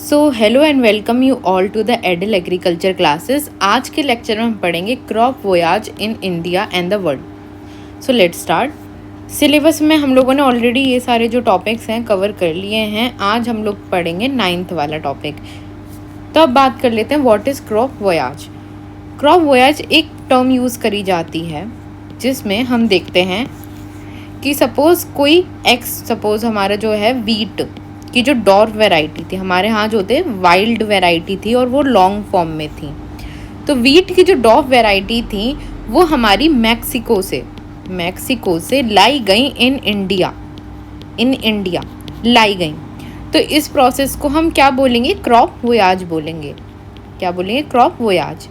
So hello and welcome you all to the Adal agriculture classes. आज के lecture में हम पढ़ेंगे crop voyage in India and the world. So let's start. Syllabus में हम लोगों ने ऑलरेडी ये सारे जो टॉपिक्स हैं कवर कर लिए हैं। आज हम लोग पढ़ेंगे 9th वाला टॉपिक। तो अब बात कर लेते हैं what is crop voyage. Crop voyage एक टर्म यूज़ करी जाती है जिसमें हम देखते हैं कि सपोज़ सपोज़ हमारा जो है वीट की जो डॉर्फ वैरायटी थी, हमारे यहाँ जो थे वाइल्ड वैरायटी थी और वो लॉन्ग फॉर्म में थी। तो वीट की जो डॉर्फ वैरायटी थी वो हमारी मैक्सिको से लाई गई इन इंडिया लाई गई। तो इस प्रोसेस को हम क्या बोलेंगे? क्रॉप वोयाज बोलेंगे। क्या बोलेंगे? Crop voyage.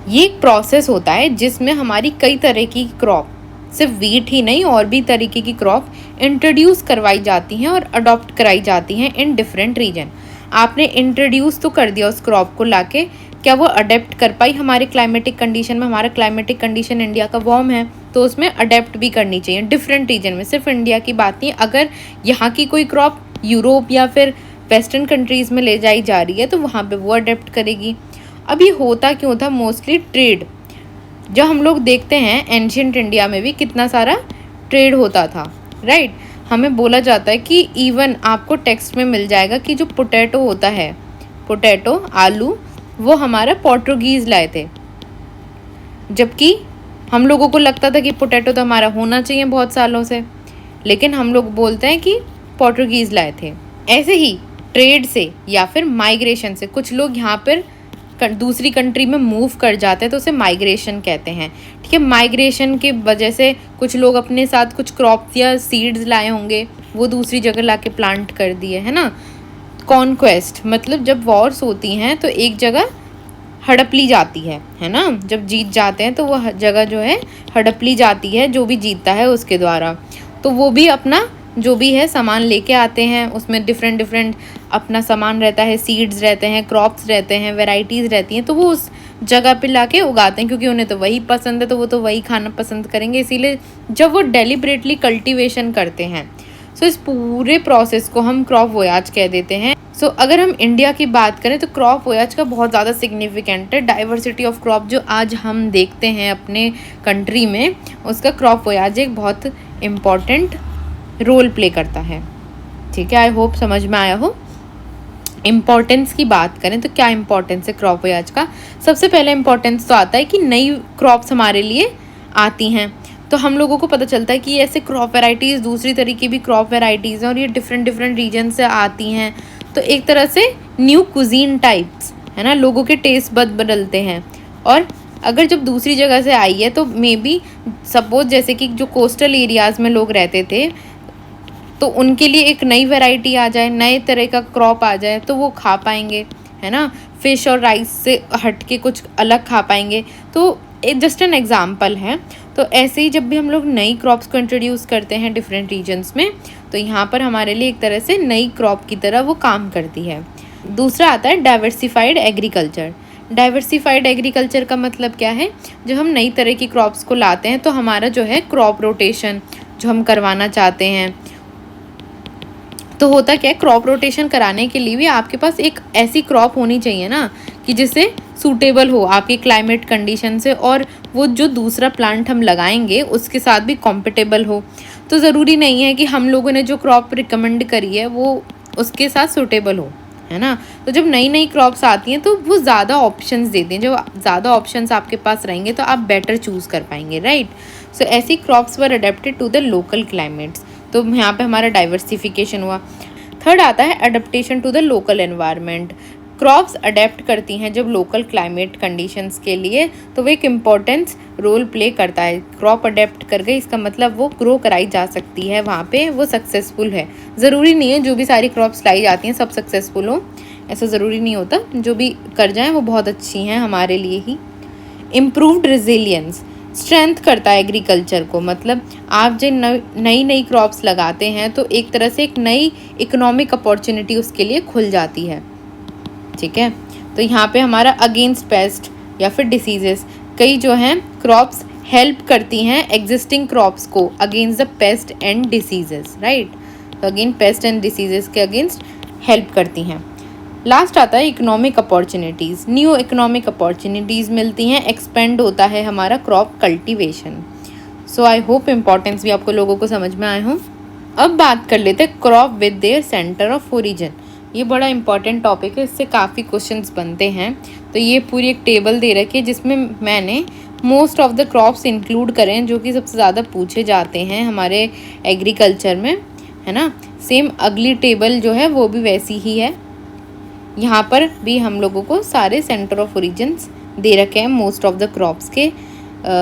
ये एक प्रोसेस होता है जिसमें हमारी कई तरह की क्रॉप, सिर्फ वीट ही नहीं और भी तरीके की क्रॉप इंट्रोड्यूस करवाई जाती हैं और अडॉप्ट कराई जाती हैं इन डिफरेंट रीजन। आपने इंट्रोड्यूस तो कर दिया उस क्रॉप को लाके, क्या वो अडेप्ट कर पाई हमारे क्लाइमेटिक कंडीशन में? हमारा क्लाइमेटिक कंडीशन इंडिया का वार्म है तो उसमें अडेप्ट भी करनी चाहिए डिफरेंट रीजन में। सिर्फ इंडिया की बात नहीं, अगर यहाँ की कोई क्रॉप यूरोप या फिर वेस्टर्न कंट्रीज़ में ले जाई जा रही है तो वहाँ पर वो अडेप्ट करेगी। अब ये होता क्यों था? Mostly trade. जब हम लोग देखते हैं एंशियंट इंडिया में भी कितना सारा ट्रेड होता था, राइट। हमें बोला जाता है कि इवन आपको टेक्स्ट में मिल जाएगा कि जो पोटैटो होता है, पोटैटो आलू, वो हमारा पोर्टुगीज़ लाए थे। जबकि हम लोगों को लगता था कि पोटैटो तो हमारा होना चाहिए बहुत सालों से, लेकिन हम लोग बोलते हैं कि पोर्टुगीज़ लाए थे। ऐसे ही ट्रेड से या फिर माइग्रेशन से कुछ लोग यहाँ पर दूसरी कंट्री में मूव कर जाते हैं तो उसे माइग्रेशन कहते हैं, ठीक है। माइग्रेशन की वजह से कुछ लोग अपने साथ कुछ क्रॉप्स या सीड्स लाए होंगे, वो दूसरी जगह लाके प्लांट कर दिए, है ना। कॉन्क्वेस्ट मतलब जब वॉर्स होती हैं तो एक जगह हड़प ली जाती है ना। जब जीत जाते हैं तो वो जगह जो है हड़प ली जाती है, जो भी जीतता है उसके द्वारा। तो वो भी अपना जो भी है सामान लेके आते हैं, उसमें डिफरेंट अपना सामान रहता है, सीड्स रहते हैं, क्रॉप्स रहते हैं, वैरायटीज़ रहती हैं, तो वो उस जगह पे लाके उगाते हैं क्योंकि उन्हें तो वही पसंद है, तो वो तो वही खाना पसंद करेंगे। इसीलिए जब वो डेलिब्रेटली कल्टीवेशन करते हैं, सो इस पूरे प्रोसेस को हम क्रॉप वोयाज कह देते हैं। सो अगर हम इंडिया की बात करें तो क्रॉप वोयाज का बहुत ज़्यादा सिग्निफिकेंट है। डाइवर्सिटी ऑफ क्रॉप जो आज हम देखते हैं अपने कंट्री में, उसका क्रॉप वोयाज एक बहुत इम्पॉर्टेंट रोल प्ले करता है, ठीक है। आई होप समझ में आया हो। इम्पॉर्टेंस की बात करें तो क्या इम्पॉर्टेंस है क्रॉप वोयाज का? सबसे पहले इम्पॉर्टेंस तो आता है कि नई क्रॉप्स हमारे लिए आती हैं, तो हम लोगों को पता चलता है कि ऐसे क्रॉप वैरायटीज़, दूसरी तरीके भी क्रॉप वैरायटीज़ हैं और ये डिफरेंट रीजन से आती हैं। तो एक तरह से न्यू कुजीन टाइप्स, है ना, लोगों के टेस्ट बदलते हैं। और अगर जब दूसरी जगह से आई है तो मे बी सपोज जैसे कि जो कोस्टल एरियाज़ में लोग रहते थे तो उनके लिए एक नई वैरायटी आ जाए, नए तरह का क्रॉप आ जाए तो वो खा पाएंगे, है ना। फिश और राइस से हट के कुछ अलग खा पाएंगे। तो एक जस्ट एन एग्जांपल है। तो ऐसे ही जब भी हम लोग नई क्रॉप्स को इंट्रोड्यूस करते हैं डिफरेंट रीजन्स में, तो यहाँ पर हमारे लिए एक तरह से नई क्रॉप की तरह वो काम करती है। दूसरा आता है डाइवर्सिफाइड एग्रीकल्चर। डाइवर्सिफाइड एग्रीकल्चर का मतलब क्या है? जब हम नई तरह की क्रॉप्स को लाते हैं तो हमारा जो है क्रॉप रोटेशन जो हम करवाना चाहते हैं, तो होता क्या है, क्रॉप रोटेशन कराने के लिए भी आपके पास एक ऐसी क्रॉप होनी चाहिए ना कि जिससे सूटेबल हो आपके क्लाइमेट कंडीशन से, और वो जो दूसरा प्लांट हम लगाएंगे उसके साथ भी कॉम्पेटेबल हो। तो ज़रूरी नहीं है कि हम लोगों ने जो क्रॉप रिकमेंड करी है वो उसके साथ सूटेबल हो, है ना। तो जब नई क्रॉप्स आती हैं तो वो ज़्यादा ऑप्शंस देती हैं। जब ज़्यादा ऑप्शंस आपके पास रहेंगे तो आप बेटर चूज़ कर पाएंगे, राइट। सो ऐसी crops were adapted to the local climates. तो यहाँ पे हमारा डाइवर्सिफिकेशन हुआ। थर्ड आता है adaptation to the local environment. Crops adapt करती हैं जब लोकल क्लाइमेट कंडीशंस के लिए, तो वो एक इम्पॉर्टेंस रोल प्ले करता है। क्रॉप अडेप्ट कर गई इसका मतलब वो ग्रो कराई जा सकती है, वहाँ पे वो सक्सेसफुल है। ज़रूरी नहीं है जो भी सारी क्रॉप्स लाई जाती हैं सब सक्सेसफुल हो, ऐसा ज़रूरी नहीं होता। जो भी कर जाएँ वो बहुत अच्छी हैं हमारे लिए ही। इम्प्रूव्ड रेजिलियंस स्ट्रेंथ करता है एग्रीकल्चर को। मतलब आप जो नई क्रॉप्स लगाते हैं तो एक तरह से एक नई इकोनॉमिक अपॉर्चुनिटी उसके लिए खुल जाती है, ठीक है। तो यहाँ पे हमारा अगेंस्ट पेस्ट या फिर डिसीजेस, कई जो हैं क्रॉप्स हेल्प करती हैं एग्जिस्टिंग क्रॉप्स को against the paste and diseases, right. तो अगेन पेस्ट एंड डिसीजेस के अगेंस्ट हेल्प करती हैं। लास्ट आता है economic opportunities. New economic opportunities मिलती हैं, एक्सपेंड होता है हमारा crop cultivation. So I hope importance भी आपको लोगों को समझ में आए हों। अब बात कर लेते हैं crop with their centre of origin. ये बड़ा इंपॉर्टेंट टॉपिक है, इससे काफ़ी क्वेश्चंस बनते हैं। तो ये पूरी एक टेबल दे रखी है जिसमें मैंने most of the crops include करें हैं जो कि सबसे ज़्यादा पूछे जाते हैं हमारे एग्रीकल्चर में, है ना। सेम अगली टेबल जो है वो भी वैसी ही है। यहाँ पर भी हम लोगों को सारे सेंटर ऑफ ओरिजिन्स दे रखे हैं मोस्ट ऑफ द क्रॉप्स के।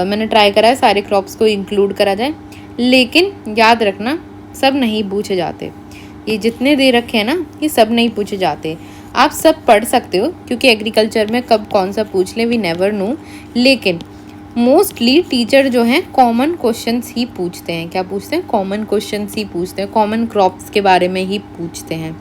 मैंने ट्राई करा है सारे क्रॉप्स को इंक्लूड करा जाए, लेकिन याद रखना सब नहीं पूछे जाते। ये जितने दे रखे हैं ना ये सब नहीं पूछे जाते। आप सब पढ़ सकते हो क्योंकि एग्रीकल्चर में कब कौन सा पूछ ले वी नेवर नो, लेकिन मोस्टली टीचर जो हैं कॉमन क्वेश्चंस ही पूछते हैं। क्या पूछते हैं? कॉमन क्वेश्चंस ही पूछते हैं, कॉमन क्रॉप्स के बारे में ही पूछते हैं।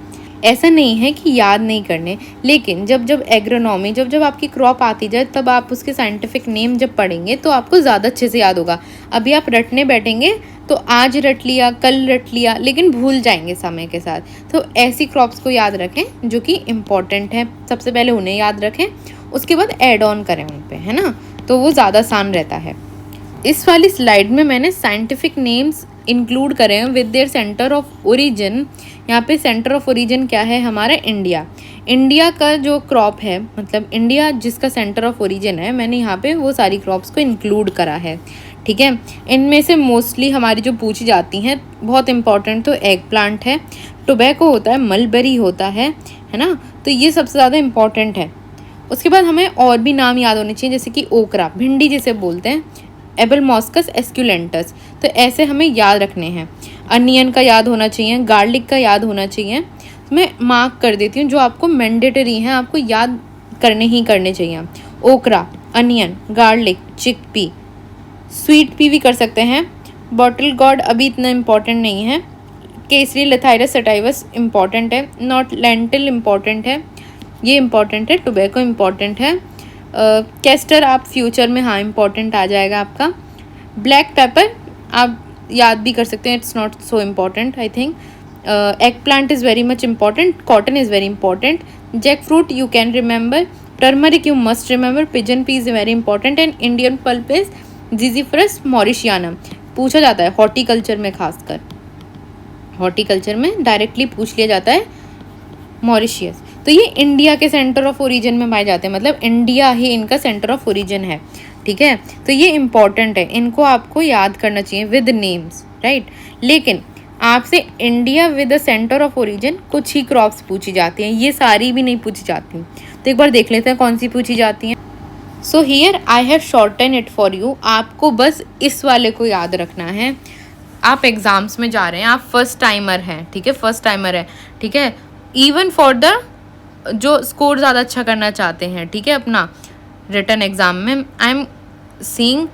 ऐसा नहीं है कि याद नहीं करने, लेकिन जब एग्रोनॉमी जब आपकी क्रॉप आती जाए तब आप उसके साइंटिफिक नेम जब पढ़ेंगे तो आपको ज़्यादा अच्छे से याद होगा। अभी आप रटने बैठेंगे तो आज रट लिया, कल रट लिया, लेकिन भूल जाएंगे समय के साथ। तो ऐसी क्रॉप्स को याद रखें जो कि इम्पॉर्टेंट है। सबसे पहले उन्हें याद रखें, उसके बाद ऐड ऑन करें उन पे, है ना, तो वो ज़्यादा आसान रहता है। इस वाली स्लाइड में मैंने साइंटिफिक नेम्स इंक्लूड करे हैं with their centre of origin. यहाँ पे सेंटर ऑफ ओरिजिन क्या है? हमारा इंडिया। इंडिया का जो क्रॉप है, मतलब इंडिया जिसका सेंटर ऑफ ओरिजिन है, मैंने यहाँ पे वो सारी क्रॉप्स को इंक्लूड करा है, ठीक है। इनमें से मोस्टली हमारी जो पूछी जाती हैं बहुत इंपॉर्टेंट तो एग प्लांट है, टोबैको होता है, मलबेरी होता है ना, तो ये सबसे ज़्यादा इम्पॉर्टेंट है। उसके बाद हमें और भी नाम याद होने चाहिए, जैसे कि ओकरा, भिंडी जिसे बोलते हैं, एबलमॉस्कस एस्क्यूलेंटस, तो ऐसे हमें याद रखने हैं। अनियन का याद होना चाहिए, गार्लिक का याद होना चाहिए। मैं मार्क कर देती हूँ जो आपको मैंडेटरी हैं, आपको याद करने ही करने चाहिए। ओकरा, onion, garlic, chickpea, sweet pea भी कर सकते हैं। बॉटल गॉड अभी इतना इम्पॉर्टेंट नहीं है। केसरी लेथाइरस सटाइवस इम्पॉर्टेंट है। नॉट लेंटिल इम्पॉर्टेंट है, ये इम्पॉर्टेंट है। टोबैको इम्पॉर्टेंट है। कैस्टर आप फ्यूचर में हाँ इम्पॉर्टेंट आ जाएगा आपका। ब्लैक पेपर आप याद भी कर सकते हैं, it's not so important I think. Eggplant is very much important. Cotton is very important. Jackfruit you can remember. Turmeric you must remember. Pigeon pea is very important. And Indian pulp is Zizyphus mauritianum. पूछा जाता है horticulture में, खासकर horticulture में directly पूछ लिया जाता है मॉरिशियस। तो ये इंडिया के सेंटर ऑफ ओरिजिन में पाए जाते हैं, मतलब इंडिया ही इनका सेंटर ऑफ ओरिजिन है, ठीक है। तो ये इम्पॉर्टेंट है, इनको आपको याद करना चाहिए विद नेम्स, राइट। लेकिन आपसे India with the centre of origin कुछ ही क्रॉप्स पूछी जाती हैं, ये सारी भी नहीं पूछी जाती। तो एक बार देख लेते हैं कौन सी पूछी जाती हैं। So here I have shorten it for you. आपको बस इस वाले को याद रखना है। आप एग्ज़ाम्स में जा रहे हैं, आप फर्स्ट टाइमर हैं, ठीक है, फर्स्ट टाइमर है, ठीक है। इवन फॉर द जो स्कोर ज़्यादा अच्छा करना चाहते हैं, ठीक है, अपना रिटन एग्ज़ाम में, I am seeing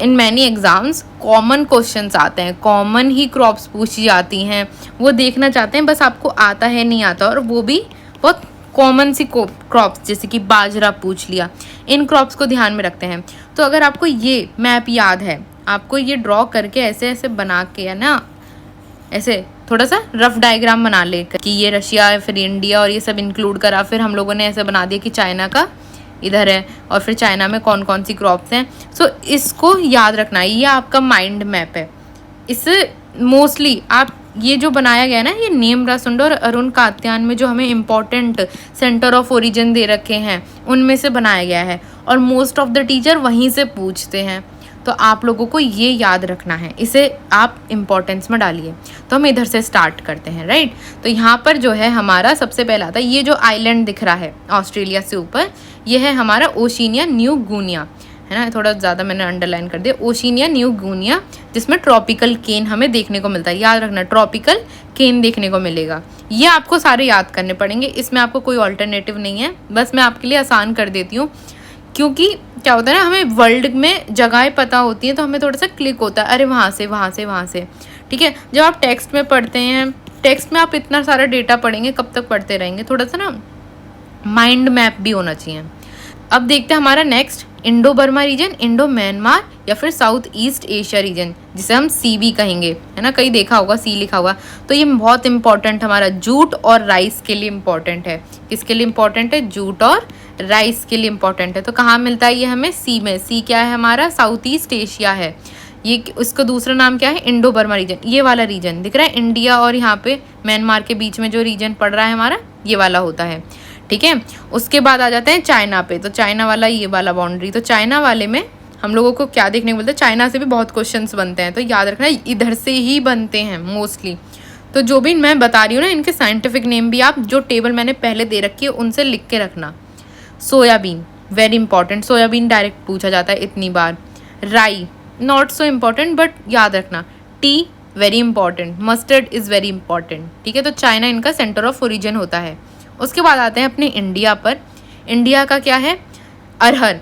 in many exams common questions आते हैं, कॉमन ही क्रॉप्स पूछी जाती हैं। वो देखना चाहते हैं बस आपको आता है नहीं आता, और वो भी बहुत कॉमन सी क्रॉप्स, जैसे कि बाजरा पूछ लिया, इन क्रॉप्स को ध्यान में रखते हैं। तो अगर आपको ये मैप याद है, आपको ये ड्रॉ करके ऐसे ऐसे बना के, है ना, ऐसे थोड़ा सा रफ डायग्राम बना ले कि ये रशिया फिर इंडिया और ये सब इंक्लूड करा, फिर हम लोगों ने ऐसे बना दिया कि चाइना का इधर है और फिर चाइना में कौन कौन सी क्रॉप्स हैं। सो इसको याद रखना है, ये आपका माइंड मैप है। इससे मोस्टली आप ये जो बनाया गया है ना, ये नेम रासुंडो और अरुण कात्यान में जो हमें इम्पॉर्टेंट सेंटर ऑफ ओरिजिन दे रखे हैं उनमें से बनाया गया है, और मोस्ट ऑफ द टीचर वहीं से पूछते हैं। तो आप लोगों को ये याद रखना है, इसे आप इम्पोर्टेंस में डालिए। तो हम इधर से स्टार्ट करते हैं, राइट। तो यहाँ पर जो है हमारा सबसे पहला आता है, ये जो आइलैंड दिख रहा है ऑस्ट्रेलिया से ऊपर, ये है हमारा ओशिनिया न्यू गुनिया, है ना, थोड़ा ज़्यादा मैंने अंडरलाइन कर दिया, ओशिनिया न्यू गुनिया, जिसमें ट्रॉपिकल केन हमें देखने को मिलता है। याद रखना, ट्रॉपिकल केन देखने को मिलेगा। ये आपको सारे याद करने पड़ेंगे, इसमें आपको कोई ऑल्टरनेटिव नहीं है, बस मैं आपके लिए आसान कर देती हूँ, क्योंकि क्या होता है ना, हमें वर्ल्ड में जगहें पता होती हैं तो हमें थोड़ा सा क्लिक होता है, अरे वहाँ से वहाँ से वहाँ से, ठीक है। जब आप टेक्स्ट में पढ़ते हैं, टेक्स्ट में आप इतना सारा डेटा पढ़ेंगे, कब तक पढ़ते रहेंगे, थोड़ा सा ना माइंड मैप भी होना चाहिए। अब देखते हैं हमारा next Indo Burma region, Indo Myanmar, या फिर साउथ ईस्ट एशिया रीजन, जिसे हम सी भी कहेंगे, है ना, कहीं देखा होगा सी लिखा हुआ। तो ये बहुत इंपॉर्टेंट हमारा जूट और राइस के लिए इंपॉर्टेंट है। किसके लिए इंपॉर्टेंट है? जूट और राइस के लिए इंपॉर्टेंट है। तो कहाँ मिलता है ये हमें? सी में। सी क्या है हमारा? साउथ ईस्ट एशिया है ये। उसका दूसरा नाम क्या है? Indo Burma region. ये वाला रीजन दिख रहा है, इंडिया और यहाँ पे म्यांमार के बीच में जो रीजन पड़ रहा है हमारा, ये वाला होता है, ठीक है। उसके बाद आ जाते हैं चाइना पे। तो चाइना वाला ये वाला बाउंड्री, तो चाइना वाले में हम लोगों को क्या देखने को मिलता है? चाइना से भी बहुत क्वेश्चंस बनते हैं, तो याद रखना इधर से ही बनते हैं मोस्टली। तो जो भी मैं बता रही हूँ ना, इनके साइंटिफिक नेम भी आप जो टेबल मैंने पहले दे रखी है उनसे लिख के रखना। Soybean very important, soybean direct पूछा जाता है इतनी बार। राई नॉट सो इम्पॉर्टेंट बट याद रखना। T very important, mustard is very important, ठीक है। तो चाइना इनका सेंटर ऑफ ओरिजिन होता है। उसके बाद आते हैं अपने इंडिया पर। इंडिया का क्या है? अरहर,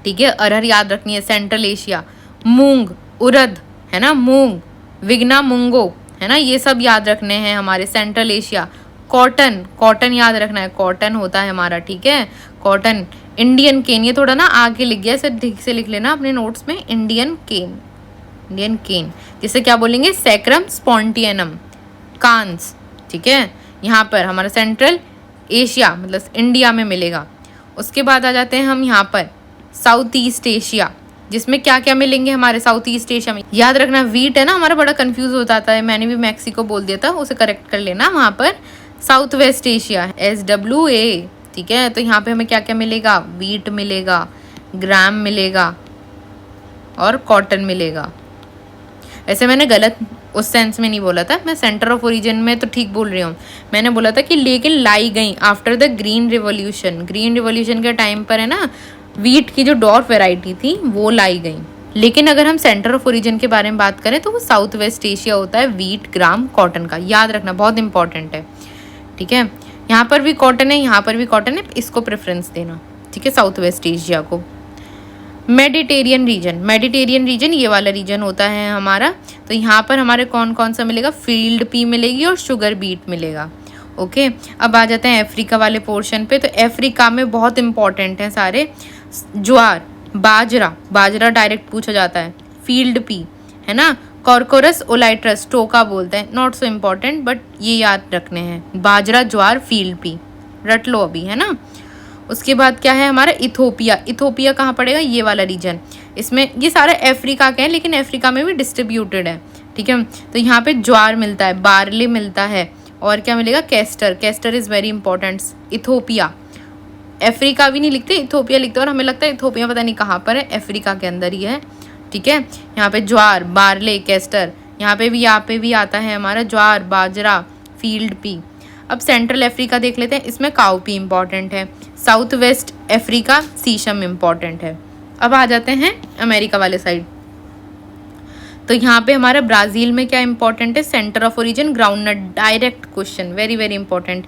ठीक है, अरहर याद रखनी है। सेंट्रल एशिया, मूंग, उड़द, है ना, मूंग, विग्ना मुंगो, है ना, ये सब याद रखने हैं हमारे सेंट्रल एशिया। कॉटन, कॉटन याद रखना है, कॉटन होता है हमारा, ठीक है, कॉटन। इंडियन केन, ये थोड़ा ना आगे लिख गया, इसे ठीक से लिख लेना अपने नोट्स में। इंडियन केन, इंडियन केन, जिसे क्या बोलेंगे? सैक्रम स्पॉन्टियनम, कांस, ठीक है। यहाँ पर हमारा सेंट्रल एशिया मतलब इंडिया में मिलेगा। उसके बाद आ जाते हैं हम यहाँ पर साउथ ईस्ट एशिया, जिसमें क्या क्या मिलेंगे हमारे साउथ ईस्ट एशिया में? याद रखना वीट है ना, हमारा बड़ा कंफ्यूज हो जाता है, मैंने भी मैक्सिको बोल दिया था, उसे करेक्ट कर लेना। वहाँ पर साउथ वेस्ट एशिया, SWA, ठीक है। तो यहाँ पे हमें क्या क्या मिलेगा? वीट मिलेगा, ग्राम मिलेगा और कॉटन मिलेगा। ऐसे मैंने गलत उस सेंस में नहीं बोला था, मैं सेंटर ऑफ ओरिजिन में तो ठीक बोल रही हूँ। मैंने बोला था कि लेकिन लाई गई after the green revolution. Green revolution के टाइम पर है ना, वीट की जो डॉर्फ वैरायटी थी वो लाई गई। लेकिन अगर हम सेंटर ऑफ ओरिजिन के बारे में बात करें तो वो साउथ वेस्ट एशिया होता है, वीट, ग्राम, कॉटन का। याद रखना बहुत इंपॉर्टेंट है, ठीक है। यहाँ पर भी कॉटन है, यहाँ पर भी कॉटन है, इसको प्रेफरेंस देना, ठीक है, साउथ वेस्ट एशिया को। मेडिटेरियन रीजन, मेडिटेरियन रीजन ये वाला रीजन होता है हमारा। तो यहाँ पर हमारे कौन कौन सा मिलेगा? फील्ड पी मिलेगी और शुगर बीट मिलेगा, ओके। अब आ जाते हैं अफ्रीका वाले पोर्शन पे। तो अफ्रीका में बहुत इंपॉर्टेंट हैं सारे। ज्वार, बाजरा, बाजरा डायरेक्ट पूछा जाता है। फील्ड पी, है ना, कॉर्कोरस ओलाइट्रस, टोका बोलते हैं, नॉट सो इम्पॉर्टेंट बट ये याद रखने हैं। बाजरा, ज्वार, फील्ड पी रट लो अभी, है ना। उसके बाद क्या है हमारा? इथोपिया। इथोपिया कहाँ पड़ेगा? ये वाला रीजन। इसमें ये सारा अफ्रीका का है, लेकिन अफ्रीका में भी डिस्ट्रीब्यूटेड है, ठीक है। तो यहाँ पे ज्वार मिलता है, बार्ले मिलता है, और क्या मिलेगा? Castor. Castor is very important. Ethiopia, Africa भी नहीं लिखते, इथोपिया लिखते, और हमें लगता है इथोपिया पता नहीं कहाँ पर है, अफ्रीका के अंदर ही है, ठीक है। यहाँ पे ज्वार, बार्ले, कैस्टर, यहाँ पे भी आता है हमारा ज्वार, बाजरा, फील्ड पी। अब सेंट्रल अफ्रीका देख लेते हैं, इसमें काउपी इंपॉर्टेंट है। South west Africa caesium important है। अब आ जाते हैं अमेरिका वाले साइड। तो यहाँ पे हमारा ब्राज़ील में क्या इंपॉर्टेंट है? Centre of origin groundnut, direct question, very very important.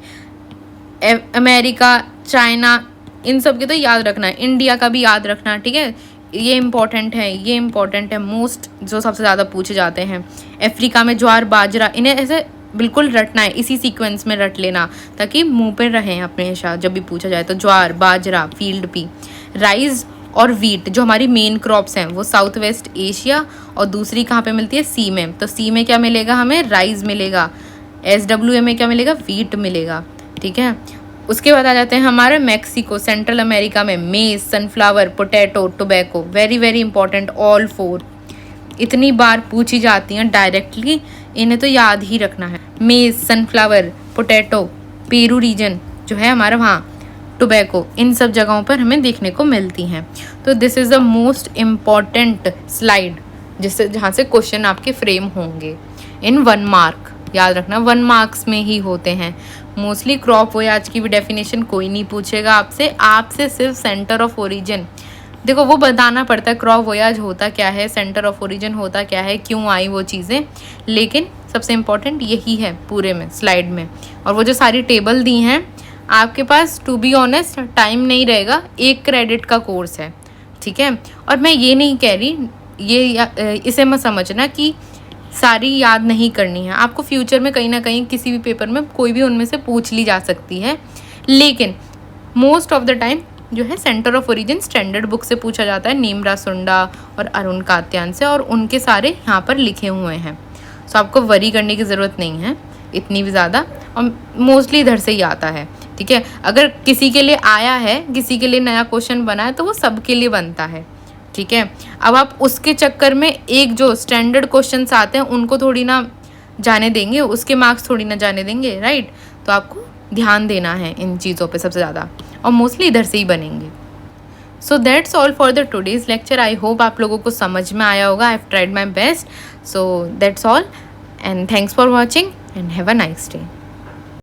America, China, इन सब के तो याद रखना है, इंडिया का भी याद रखना, ठीक है। ये इंपॉर्टेंट है, ये इंपॉर्टेंट है, मोस्ट जो सबसे ज़्यादा पूछे जाते हैं। अफ्रीका में ज्वार, बाजरा, इन्हें ऐसे बिल्कुल रटना है, इसी सीक्वेंस में रट लेना ताकि मुंह पर रहें हमेशा जब भी पूछा जाए। तो ज्वार, बाजरा, फील्ड पी। राइस और वीट जो हमारी मेन क्रॉप्स हैं वो साउथ वेस्ट एशिया, और दूसरी कहाँ पे मिलती है? सी में। तो सी में क्या मिलेगा हमें? राइस मिलेगा। SWA में क्या मिलेगा? वीट मिलेगा, ठीक है। उसके बाद आ जाते हैं हमारे मैक्सिको, सेंट्रल अमेरिका में मेज, sunflower, potato, tobacco, very very important, all four इतनी बार पूछी जाती हैं डायरेक्टली, इन्हें तो याद ही रखना है। मेज, सनफ्लावर, पोटैटो, पेरू रीजन जो है हमारा, वहाँ टोबैको, इन सब जगहों पर हमें देखने को मिलती हैं। तो this is the most important slide जिससे जहाँ से क्वेश्चन आपके फ्रेम होंगे इन 1 मार्क। याद रखना 1 मार्क्स में ही होते हैं मोस्टली। क्रॉप वोयाज की भी डेफिनेशन कोई नहीं पूछेगा आपसे सिर्फ सेंटर ऑफ ओरिजिन, देखो वो बताना पड़ता है क्रॉप वोयाज होता क्या है, सेंटर ऑफ ओरिजिन होता क्या है, क्यों आई वो चीज़ें, लेकिन सबसे इम्पॉर्टेंट यही है पूरे में स्लाइड में। और वो जो सारी टेबल दी हैं आपके पास, टू बी ऑनेस्ट टाइम नहीं रहेगा, 1 क्रेडिट का कोर्स है, ठीक है। और मैं ये नहीं कह रही, इसे मत समझना कि सारी याद नहीं करनी है, आपको फ्यूचर में कहीं ना कहीं किसी भी पेपर में कोई भी उनमें से पूछ ली जा सकती है, लेकिन मोस्ट ऑफ द टाइम जो है centre of origin standard book से पूछा जाता है, नीमरा सुंडा और अरुण कात्यान से, और उनके सारे यहाँ पर लिखे हुए हैं। सो आपको वरी करने की ज़रूरत नहीं है इतनी भी ज़्यादा, और मोस्टली इधर से ही आता है, ठीक है। अगर किसी के लिए आया है, किसी के लिए नया क्वेश्चन बना है, तो वो सबके लिए बनता है, ठीक है। अब आप उसके चक्कर में एक जो स्टैंडर्ड क्वेश्चंस आते हैं उनको थोड़ी ना जाने देंगे, उसके मार्क्स थोड़ी ना जाने देंगे, राइट। तो आपको ध्यान देना है इन चीज़ों पे सबसे ज़्यादा, और मोस्टली इधर से ही बनेंगे। So that's all for the today's lecture. I hope आप लोगों को समझ में आया होगा। I have tried my best. So that's all and thanks for watching and have a nice day.